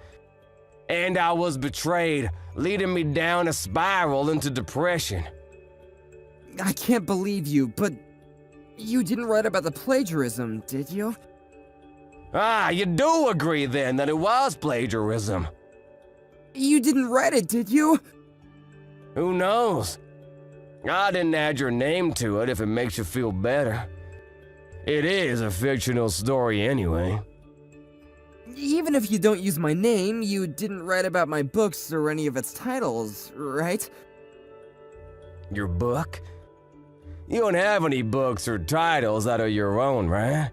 And I was betrayed, leading me down a spiral into depression. I can't believe you, but you didn't write about the plagiarism, did you? Ah, you do agree then that it was plagiarism. You didn't write it, did you? Who knows? I didn't add your name to it if it makes you feel better. It is a fictional story anyway. Even if you don't use my name, you didn't write about my books or any of its titles, right? Your book? You don't have any books or titles that are your own, right?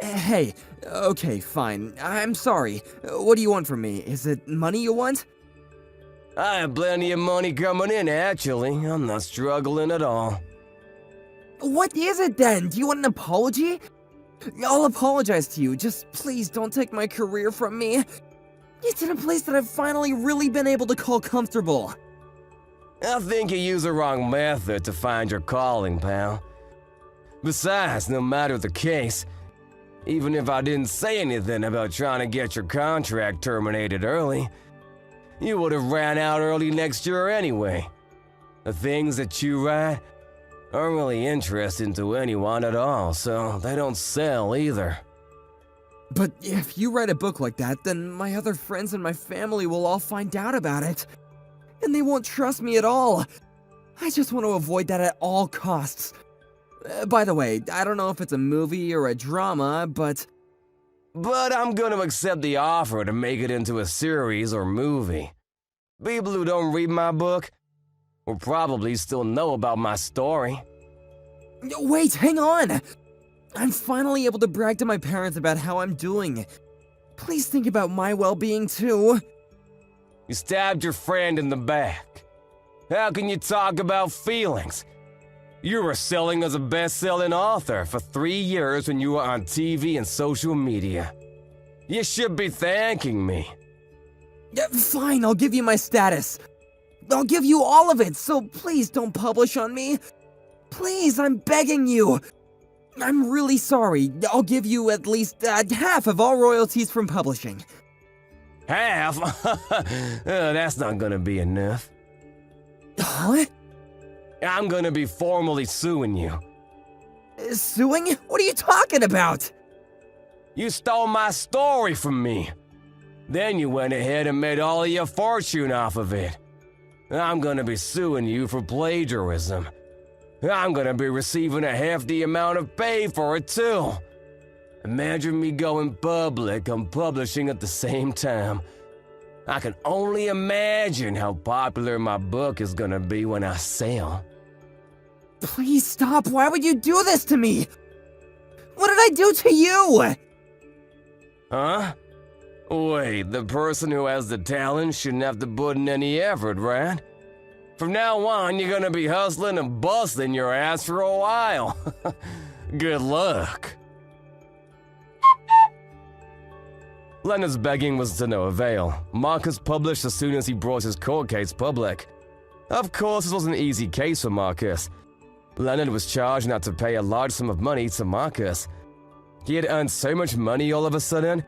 Hey, okay, fine. I'm sorry. What do you want from me? Is it money you want? I have plenty of money coming in, actually. I'm not struggling at all. What is it then? Do you want an apology? I'll apologize to you. Just please don't take my career from me. It's in a place that I've finally really been able to call comfortable. I think you use the wrong method to find your calling, pal. Besides, no matter the case, even if I didn't say anything about trying to get your contract terminated early, you would have ran out early next year anyway. The things that you write aren't really interesting to anyone at all, so they don't sell either. But if you write a book like that, then my other friends and my family will all find out about it. And they won't trust me at all. I just want to avoid that at all costs. By the way, I don't know if it's a movie or a drama, but I'm gonna accept the offer to make it into a series or movie. People who don't read my book will probably still know about my story. Wait, hang on! I'm finally able to brag to my parents about how I'm doing. Please think about my well-being too. You stabbed your friend in the back. How can you talk about feelings? You were selling as a best-selling author for 3 years when you were on TV and social media. You should be thanking me. Fine, I'll give you my status. I'll give you all of it, so please don't publish on me. Please, I'm begging you. I'm really sorry. I'll give you at least half of all royalties from publishing. Half? That's not gonna be enough. Huh? I'm gonna be formally suing you. Suing? What are you talking about? You stole my story from me. Then you went ahead and made all of your fortune off of it. I'm gonna be suing you for plagiarism. I'm gonna be receiving a hefty amount of pay for it too. Imagine me going public and publishing at the same time. I can only imagine how popular my book is gonna be when I sell. Please stop. Why would you do this to me? What did I do to you? Huh? Wait, the person who has the talent shouldn't have to put in any effort, right? From now on, you're gonna be hustling and busting your ass for a while. Good luck. Leonard's begging was to no avail. Marcus published as soon as he brought his court case public. Of course, this was an easy case for Marcus. Leonard was charged not to pay a large sum of money to Marcus. He had earned so much money all of a sudden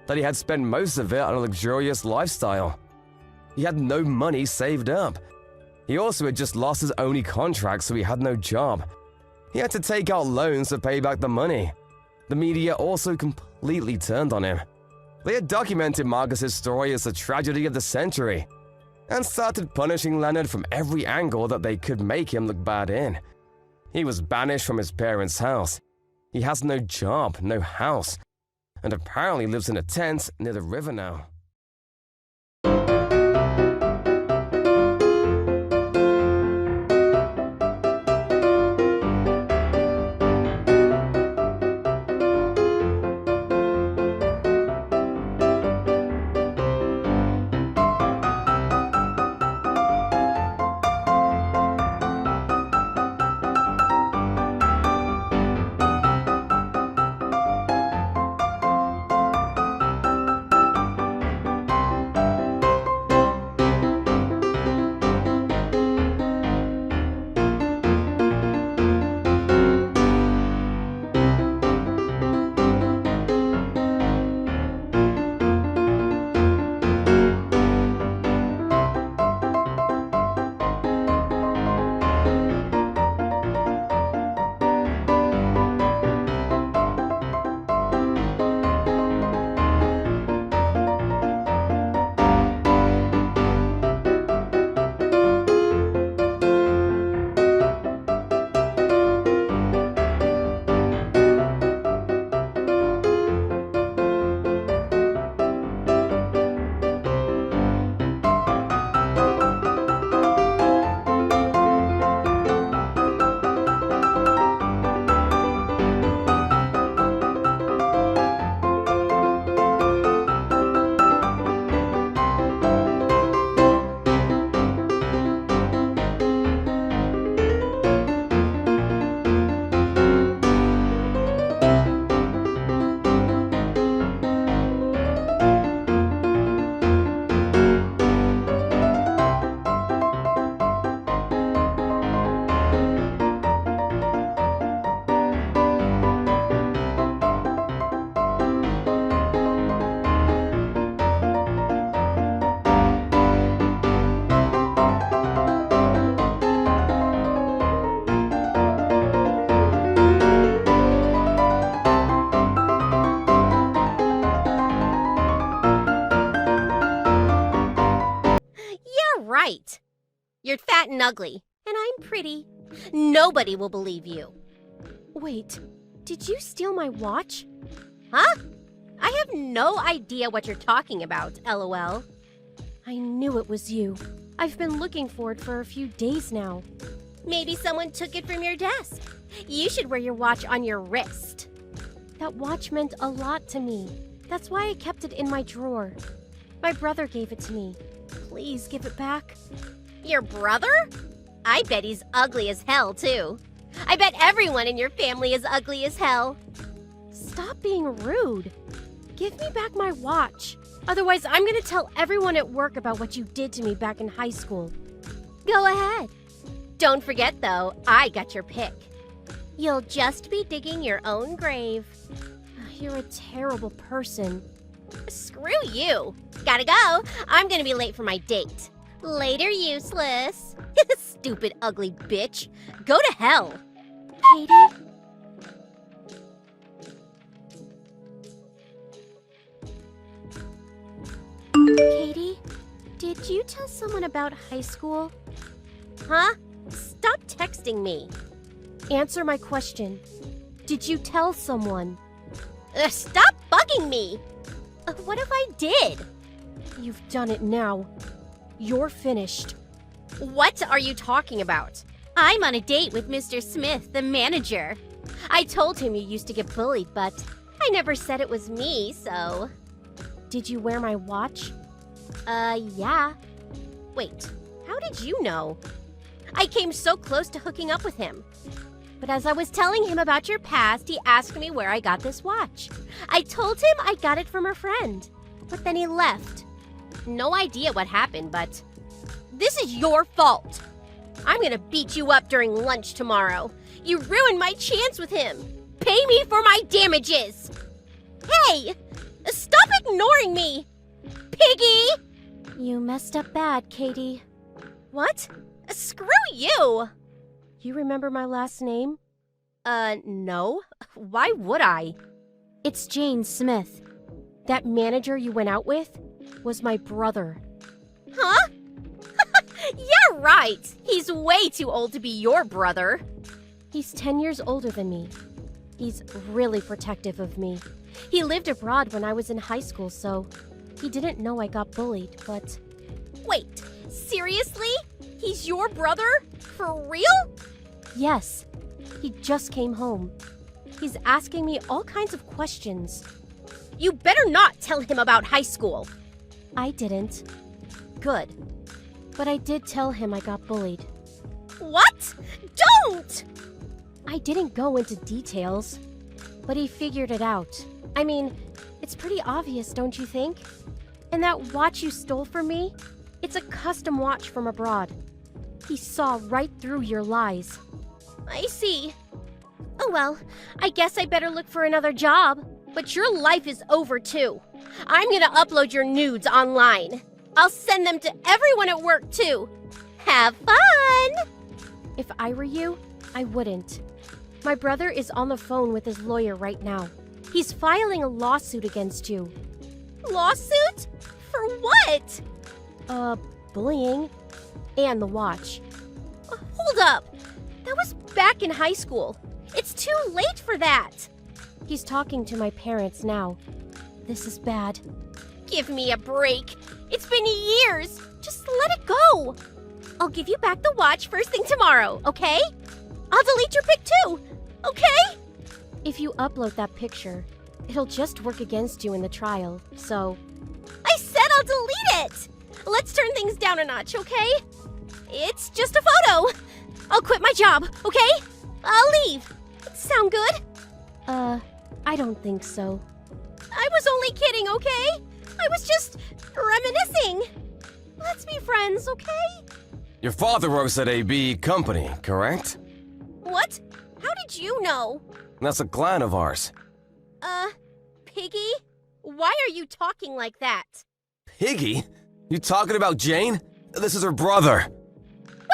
that he had spent most of it on a luxurious lifestyle. He had no money saved up. He also had just lost his only contract, so he had no job. He had to take out loans to pay back the money. The media also completely turned on him. They had documented Marcus's story as the tragedy of the century and started punishing Leonard from every angle that they could make him look bad in. He was banished from his parents' house. He has no job, no house, and apparently lives in a tent near the river now. Right. You're fat and ugly, and I'm pretty. Nobody will believe you. Wait, did you steal my watch? Huh? I have no idea what you're talking about, LOL. I knew it was you. I've been looking for it for a few days now. Maybe someone took it from your desk. You should wear your watch on your wrist. That watch meant a lot to me. That's why I kept it in my drawer. My brother gave it to me. Please give it back. Your brother? I bet he's ugly as hell, too. I bet everyone in your family is ugly as hell. Stop being rude. Give me back my watch. Otherwise, I'm gonna tell everyone at work about what you did to me back in high school. Go ahead. Don't forget, though, I got your pick. You'll just be digging your own grave. You're a terrible person. Screw you. Gotta go. I'm gonna be late for my date. Later, useless. Stupid, ugly bitch. Go to hell. Katie? Katie, did you tell someone about high school? Huh? Stop texting me. Answer my question. Did you tell someone? Stop bugging me. What if I did? You've done it now. You're finished. What are you talking about? I'm on a date with Mr. Smith, the manager. I told him you used to get bullied, but I never said it was me, so... Did you wear my watch? Yeah. Wait, how did you know? I came so close to hooking up with him. But as I was telling him about your past, he asked me where I got this watch. I told him I got it from a friend, but then he left. No idea what happened, but this is your fault. I'm gonna beat you up during lunch tomorrow. You ruined my chance with him. Pay me for my damages. Hey, stop ignoring me, piggy. You messed up bad, Katie. What? Screw you. You remember my last name? No. Why would I? It's Jane Smith. That manager you went out with was my brother. Huh? Yeah, right. He's way too old to be your brother. He's 10 years older than me. He's really protective of me. He lived abroad when I was in high school, so he didn't know I got bullied, but... Wait, seriously? He's your brother? For real? Yes. He just came home. He's asking me all kinds of questions. You better not tell him about high school. I didn't. Good. But I did tell him I got bullied. What? Don't! I didn't go into details, but he figured it out. I mean, it's pretty obvious, don't you think? And that watch you stole from me? It's a custom watch from abroad. He saw right through your lies. I see. Oh well, I guess I better look for another job. But your life is over too. I'm gonna upload your nudes online. I'll send them to everyone at work too. Have fun! If I were you, I wouldn't. My brother is on the phone with his lawyer right now. He's filing a lawsuit against you. Lawsuit? For what? Bullying. And the watch. Hold up. That was back in high school. It's too late for that. He's talking to my parents now. This is bad. Give me a break. It's been years. Just let it go. I'll give you back the watch first thing tomorrow, okay? I'll delete your pic too, okay? If you upload that picture, it'll just work against you in the trial, so... I said I'll delete it! Let's turn things down a notch, okay? It's just a photo. I'll quit my job, okay? I'll leave. Sound good? I don't think so. I was only kidding, okay? I was just reminiscing. Let's be friends, okay? Your father works at a B company, correct? What? How did you know? That's a client of ours. Piggy? Why are you talking like that? Piggy? You talking about Jane? This is her brother.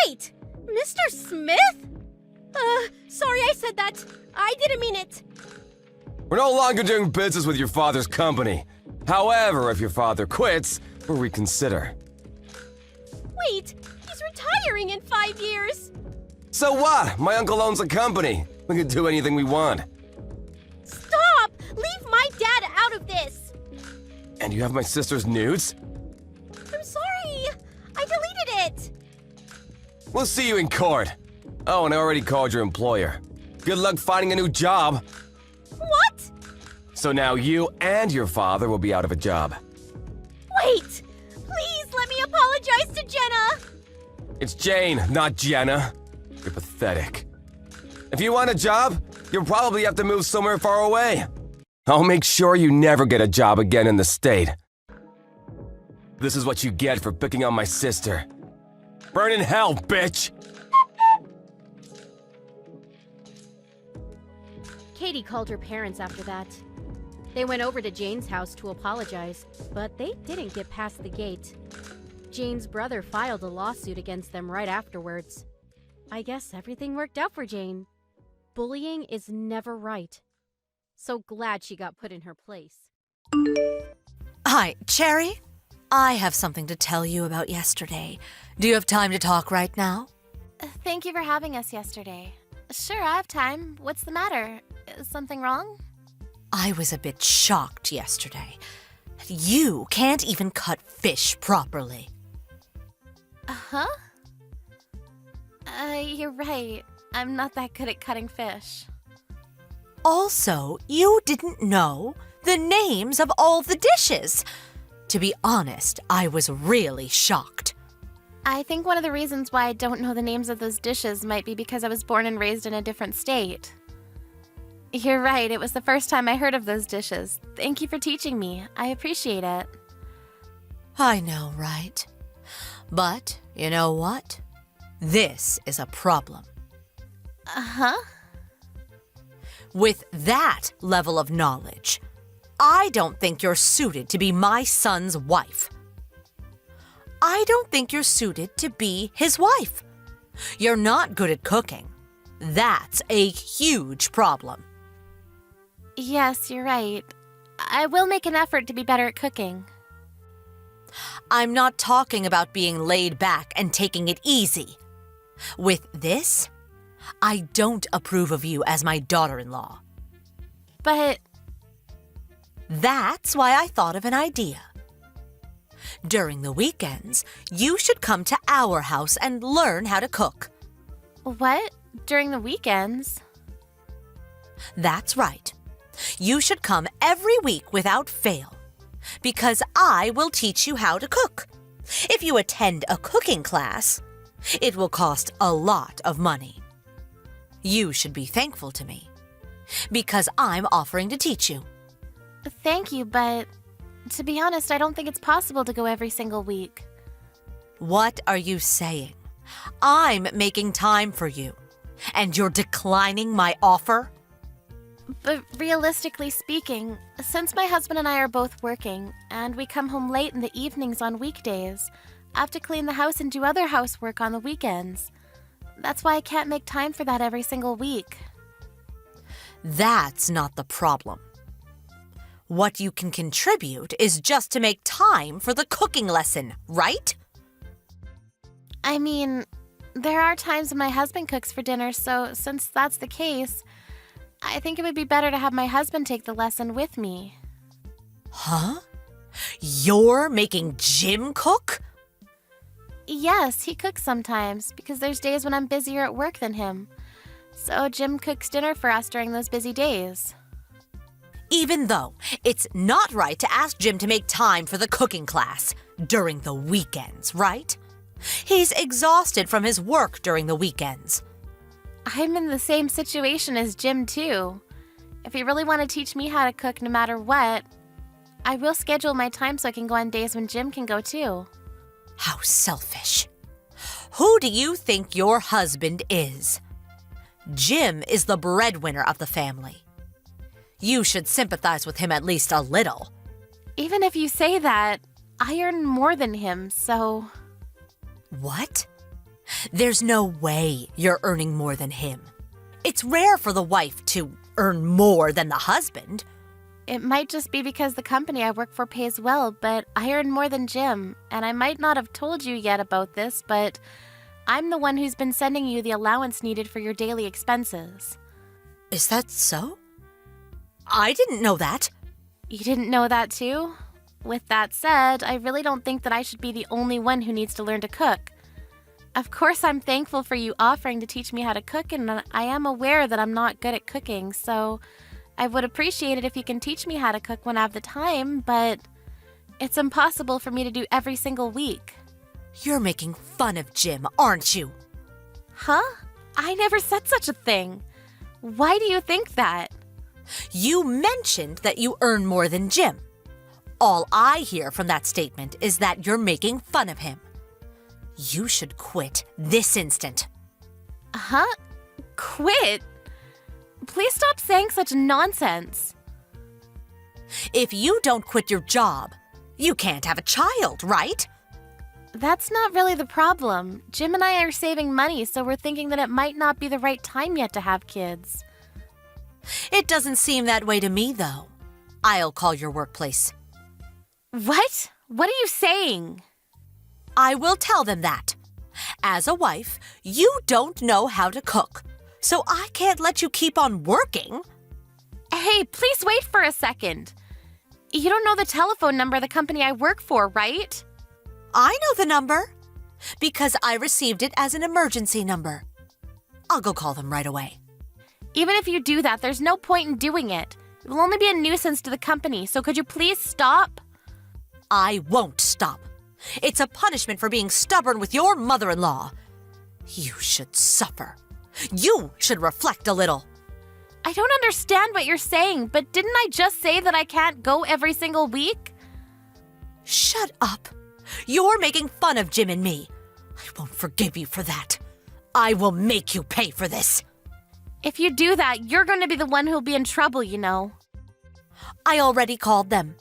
Wait, Mr. Smith? Sorry I said that. I didn't mean it. We're no longer doing business with your father's company. However, if your father quits, we'll reconsider. Wait, he's retiring in 5 years. So what? My uncle owns a company. We can do anything we want. Stop! Leave my dad out of this! And you have my sister's nudes? I'm sorry. I deleted it. We'll see you in court. Oh, and I already called your employer. Good luck finding a new job. What? So now you and your father will be out of a job. Wait! Please let me apologize to Jenna! It's Jane, not Jenna. You're pathetic. If you want a job, you'll probably have to move somewhere far away. I'll make sure you never get a job again in the state. This is what you get for picking on my sister. Burn in hell, bitch! Katie called her parents after that. They went over to Jane's house to apologize, but they didn't get past the gate. Jane's brother filed a lawsuit against them right afterwards. I guess everything worked out for Jane. Bullying is never right. So glad she got put in her place. Hi, Cherry. I have something to tell you about yesterday. Do you have time to talk right now? Thank you for having us yesterday. Sure, I have time. What's the matter? Is something wrong? I was a bit shocked yesterday. You can't even cut fish properly. Huh? You're right. I'm not that good at cutting fish. Also, you didn't know the names of all the dishes. To be honest, I was really shocked. I think one of the reasons why I don't know the names of those dishes might be because I was born and raised in a different state. You're right, it was the first time I heard of those dishes. Thank you for teaching me. I appreciate it. I know, right? But, you know what? This is a problem. Uh-huh? With that level of knowledge, I don't think you're suited to be my son's wife. I don't think you're suited to be his wife. You're not good at cooking. That's a huge problem. Yes, you're right. I will make an effort to be better at cooking. I'm not talking about being laid back and taking it easy. With this, I don't approve of you as my daughter-in-law. But That's why I thought of an idea. During the weekends, you should come to our house and learn how to cook. what? During the weekends? That's right. You should come every week without fail, because I will teach you how to cook. If you attend a cooking class, it will cost a lot of money. You should be thankful to me, because I'm offering to teach you. Thank you, but to be honest, I don't think it's possible to go every single week. What are you saying? I'm making time for you, and you're declining my offer? But realistically speaking, since my husband and I are both working, and we come home late in the evenings on weekdays, I have to clean the house and do other housework on the weekends. That's why I can't make time for that every single week. That's not the problem. What you can contribute is just to make time for the cooking lesson, right? I mean, there are times when my husband cooks for dinner, so since that's the case, I think it would be better to have my husband take the lesson with me. Huh? You're making Jim cook? Yes, he cooks sometimes, because there's days when I'm busier at work than him. So Jim cooks dinner for us during those busy days. Even though it's not right to ask Jim to make time for the cooking class during the weekends, right? He's exhausted from his work during the weekends. I'm in the same situation as Jim, too. If you really want to teach me how to cook no matter what, I will schedule my time so I can go on days when Jim can go, too. How selfish. Who do you think your husband is? Jim is the breadwinner of the family. You should sympathize with him at least a little. Even if you say that, I earn more than him, so... What? There's no way you're earning more than him. It's rare for the wife to earn more than the husband. It might just be because the company I work for pays well, but I earn more than Jim, and I might not have told you yet about this, but I'm the one who's been sending you the allowance needed for your daily expenses. Is that so? I didn't know that. You didn't know that too? With that said, I really don't think that I should be the only one who needs to learn to cook. Of course, I'm thankful for you offering to teach me how to cook, and I am aware that I'm not good at cooking, so I would appreciate it if you can teach me how to cook when I have the time, but it's impossible for me to do every single week. You're making fun of Jim, aren't you? Huh? I never said such a thing. Why do you think that? You mentioned that you earn more than Jim. All I hear from that statement is that you're making fun of him. You should quit this instant. Huh? Quit? Please stop saying such nonsense. If you don't quit your job, you can't have a child, right? That's not really the problem. Jim and I are saving money, so we're thinking that it might not be the right time yet to have kids. It doesn't seem that way to me, though. I'll call your workplace. What? What are you saying? I will tell them that. As a wife, you don't know how to cook, so I can't let you keep on working. Hey, please wait for a second. You don't know the telephone number of the company I work for, right? I know the number, because I received it as an emergency number. I'll go call them right away. Even if you do that, there's no point in doing it. It will only be a nuisance to the company, so could you please stop? I won't stop. It's a punishment for being stubborn with your mother-in-law. You should suffer. You should reflect a little. I don't understand what you're saying, but didn't I just say that I can't go every single week? Shut up. You're making fun of Jim and me. I won't forgive you for that. I will make you pay for this. If you do that, you're going to be the one who'll be in trouble, you know. I already called them.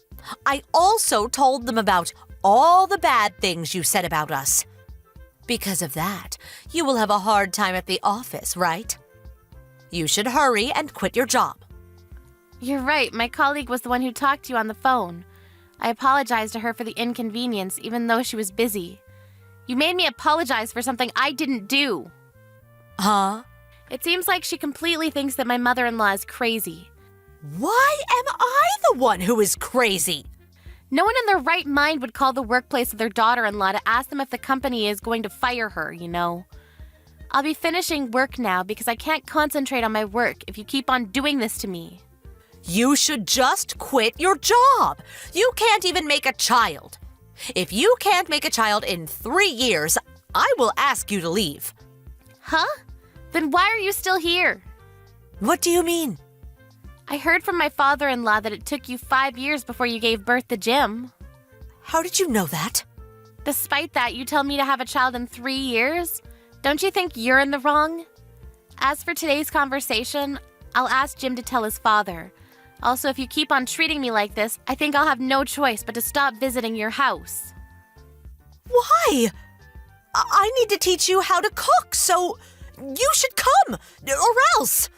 I also told them about all the bad things you said about us. Because of that, you will have a hard time at the office, right? You should hurry and quit your job. You're right. My colleague was the one who talked to you on the phone. I apologized to her for the inconvenience, even though she was busy. You made me apologize for something I didn't do. Huh? It seems like she completely thinks that my mother-in-law is crazy. Why am I the one who is crazy? No one in their right mind would call the workplace of their daughter-in-law to ask them if the company is going to fire her, you know. I'll be finishing work now because I can't concentrate on my work if you keep on doing this to me. You should just quit your job. You can't even make a child. If you can't make a child in 3 years, I will ask you to leave. Huh? Then why are you still here? What do you mean? I heard from my father-in-law that it took you 5 years before you gave birth to Jim. How did you know that? Despite that, you tell me to have a child in 3 years? Don't you think you're in the wrong? As for today's conversation, I'll ask Jim to tell his father. Also, if you keep on treating me like this, I think I'll have no choice but to stop visiting your house. Why? I need to teach you how to cook, so you should come, or else.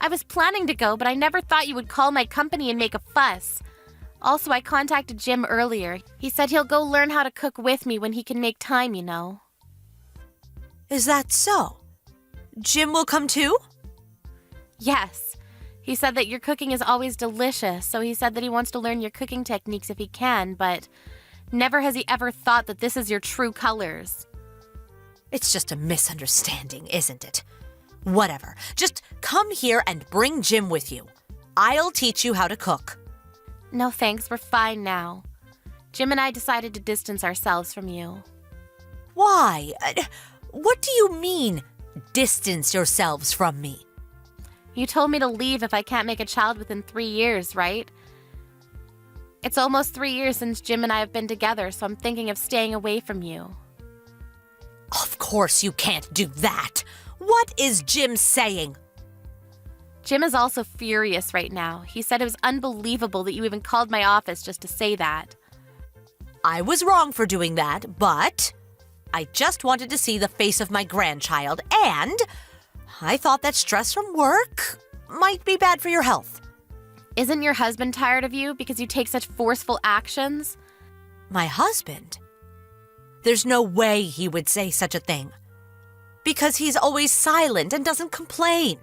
I was planning to go, but I never thought you would call my company and make a fuss. Also, I contacted Jim earlier. He said he'll go learn how to cook with me when he can make time, you know. Is that so? Jim will come too? Yes. He said that your cooking is always delicious, so he said that he wants to learn your cooking techniques if he can, but never has he ever thought that this is your true colors. It's just a misunderstanding, isn't it? Whatever. Just come here and bring Jim with you. I'll teach you how to cook. No thanks, we're fine now. Jim and I decided to distance ourselves from you. Why? What do you mean, distance yourselves from me? You told me to leave if I can't make a child within 3 years, right? It's almost 3 years since Jim and I have been together, so I'm thinking of staying away from you. Of course you can't do that. What is Jim saying? Jim is also furious right now. He said it was unbelievable that you even called my office just to say that. I was wrong for doing that, but I just wanted to see the face of my grandchild, and I thought that stress from work might be bad for your health. Isn't your husband tired of you because you take such forceful actions? My husband? There's no way he would say such a thing. Because he's always silent and doesn't complain.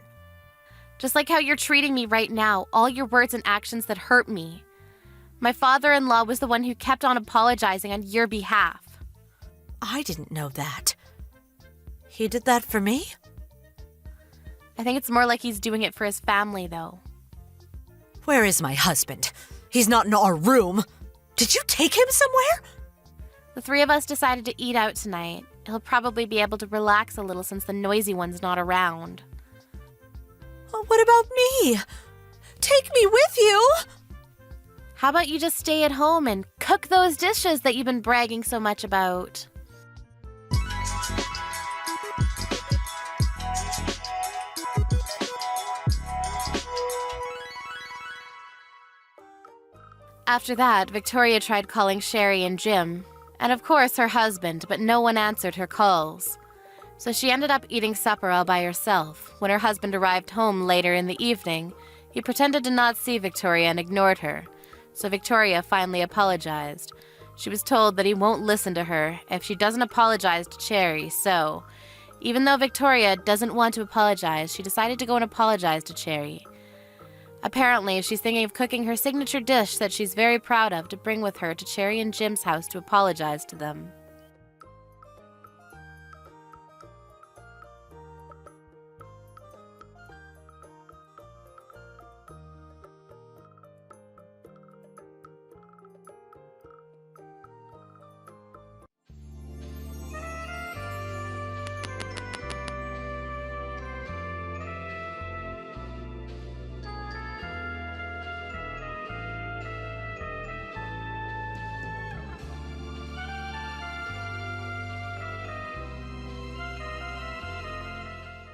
Just like how you're treating me right now, all your words and actions that hurt me. My father-in-law was the one who kept on apologizing on your behalf. I didn't know that. He did that for me? I think it's more like he's doing it for his family, though. Where is my husband? He's not in our room. Did you take him somewhere? The 3 of us decided to eat out tonight. He'll probably be able to relax a little since the noisy one's not around. What about me? Take me with you! How about you just stay at home and cook those dishes that you've been bragging so much about? After that, Victoria tried calling Sherry and Jim, and of course her husband, but no one answered her calls. So she ended up eating supper all by herself. When her husband arrived home later in the evening, he pretended to not see Victoria and ignored her. So Victoria finally apologized. She was told that he won't listen to her if she doesn't apologize to Cherry, so even though Victoria doesn't want to apologize, she decided to go and apologize to Cherry. Apparently, she's thinking of cooking her signature dish that she's very proud of to bring with her to Cherry and Jim's house to apologize to them.